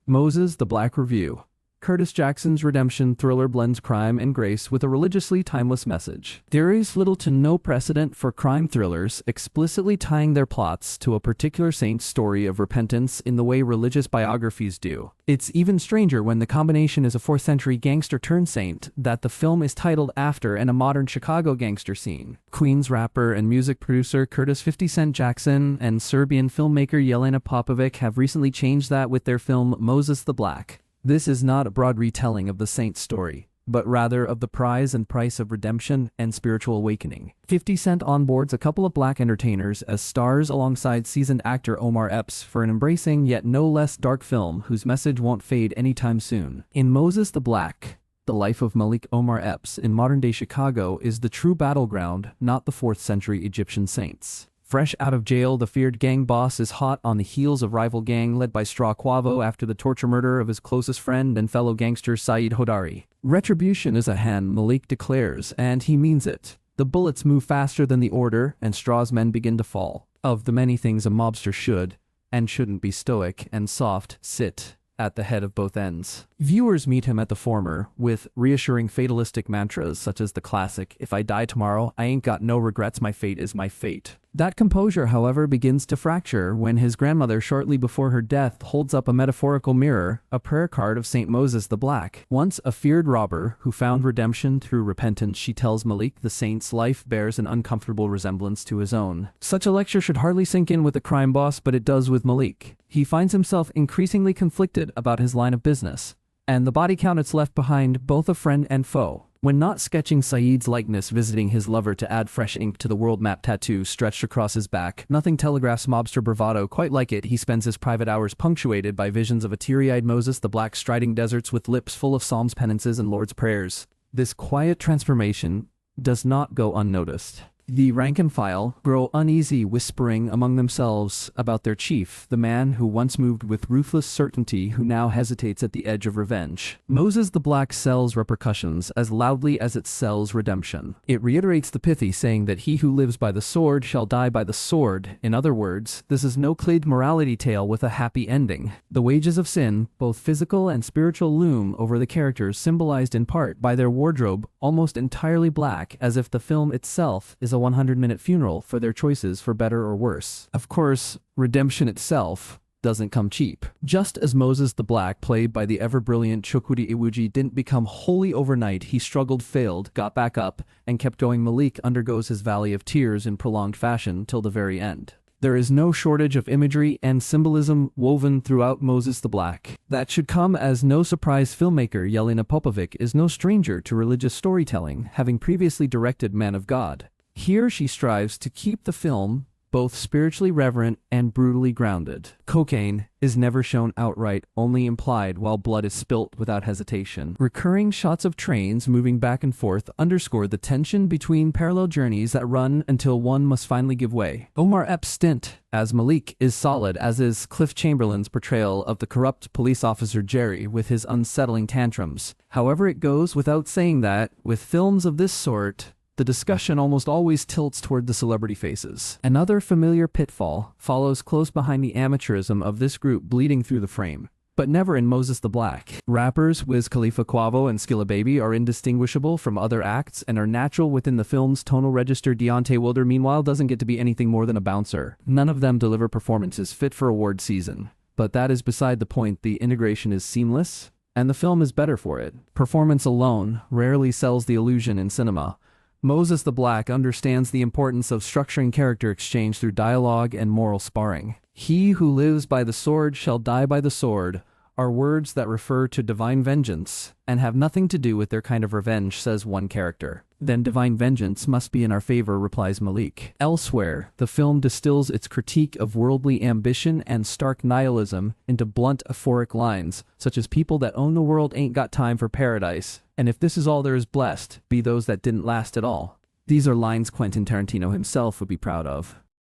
Moses the Black Review. Curtis Jackson's redemption thriller blends crime and grace with a religiously timeless message. There is little to no precedent for crime thrillers explicitly tying their plots to a particular saint's story of repentance in the way religious biographies do. It's even stranger when the combination is a 4th century gangster turned saint that the film is titled after and a modern Chicago gangster scene. Queens rapper and music producer Curtis 50 Cent Jackson and Serbian filmmaker Jelena Popovic have recently changed that with their film Moses the Black. This is not a broad retelling of the saint's story, but rather of the prize and price of redemption and spiritual awakening. 50 Cent onboards a couple of black entertainers as stars alongside seasoned actor Omar Epps for an embracing yet no less dark film whose message won't fade anytime soon. In Moses the Black, the life of Malik Omar Epps in modern-day Chicago is the true battleground, not the 4th century Egyptian saints. Fresh out of jail, the feared gang boss is hot on the heels of rival gang led by Straw Quavo after the torture murder of his closest friend and fellow gangster Saeed Hodari. Retribution is at hand, Malik declares, and he means it. The bullets move faster than the order, and Straw's men begin to fall. Of the many things a mobster should, and shouldn't be stoic and soft, sit at the head of both ends. Viewers meet him at the former, with reassuring fatalistic mantras such as the classic, "If I die tomorrow, I ain't got no regrets, my fate is my fate." That composure, however, begins to fracture when his grandmother, shortly before her death, holds up a metaphorical mirror, a prayer card of St. Moses the Black. Once a feared robber who found redemption through repentance, she tells Malik the saint's life bears an uncomfortable resemblance to his own. Such a lecture should hardly sink in with the crime boss, but it does with Malik. He finds himself increasingly conflicted about his line of business, and the body count it's left behind, both a friend and foe. When not sketching Saeed's likeness visiting his lover to add fresh ink to the world map tattoo stretched across his back, nothing telegraphs mobster bravado quite like it. He spends his private hours punctuated by visions of a teary-eyed Moses the Black striding deserts with lips full of psalms, penances, and Lord's prayers. This quiet transformation does not go unnoticed. The rank and file grow uneasy, whispering among themselves about their chief, the man who once moved with ruthless certainty who now hesitates at the edge of revenge. Moses the Black sells repercussions as loudly as it sells redemption. It reiterates the pithy saying that he who lives by the sword shall die by the sword. In other words, this is no clad morality tale with a happy ending. The wages of sin, both physical and spiritual, loom over the characters, symbolized in part by their wardrobe, almost entirely black, as if the film itself is a 100-minute funeral for their choices for better or worse. Of course, redemption itself doesn't come cheap. Just as Moses the Black, played by the ever-brilliant Chukwudi Iwuji, didn't become wholly overnight, he struggled, failed, got back up, and kept going. Malik undergoes his valley of tears in prolonged fashion till the very end. There is no shortage of imagery and symbolism woven throughout Moses the Black. That should come as no surprise. Filmmaker Jelena Popovic is no stranger to religious storytelling, having previously directed Man of God. Here she strives to keep the film both spiritually reverent and brutally grounded. Cocaine is never shown outright, only implied, while blood is spilt without hesitation. Recurring shots of trains moving back and forth underscore the tension between parallel journeys that run until one must finally give way. Omar Epps' stint as Malik is solid, as is Cliff Chamberlain's portrayal of the corrupt police officer Jerry with his unsettling tantrums. However, it goes without saying that, with films of this sort, the discussion almost always tilts toward the celebrity faces. Another familiar pitfall follows close behind the amateurism of this group bleeding through the frame, but never in Moses the Black. Rappers Wiz Khalifa, Quavo, and Skilla Baby are indistinguishable from other acts and are natural within the film's tonal register. Deontay Wilder, meanwhile, doesn't get to be anything more than a bouncer. None of them deliver performances fit for award season. But that is beside the point. The integration is seamless, and the film is better for it. Performance alone rarely sells the illusion in cinema. Moses the Black understands the importance of structuring character exchange through dialogue and moral sparring. "He who lives by the sword shall die by the sword" are words that refer to divine vengeance and have nothing to do with their kind of revenge, says one character. "Then divine vengeance must be in our favor," replies Malik. Elsewhere, the film distills its critique of worldly ambition and stark nihilism into blunt, euphoric lines, such as "People that own the world ain't got time for paradise, and if this is all there is, blessed be those that didn't last at all." These are lines Quentin Tarantino himself would be proud of.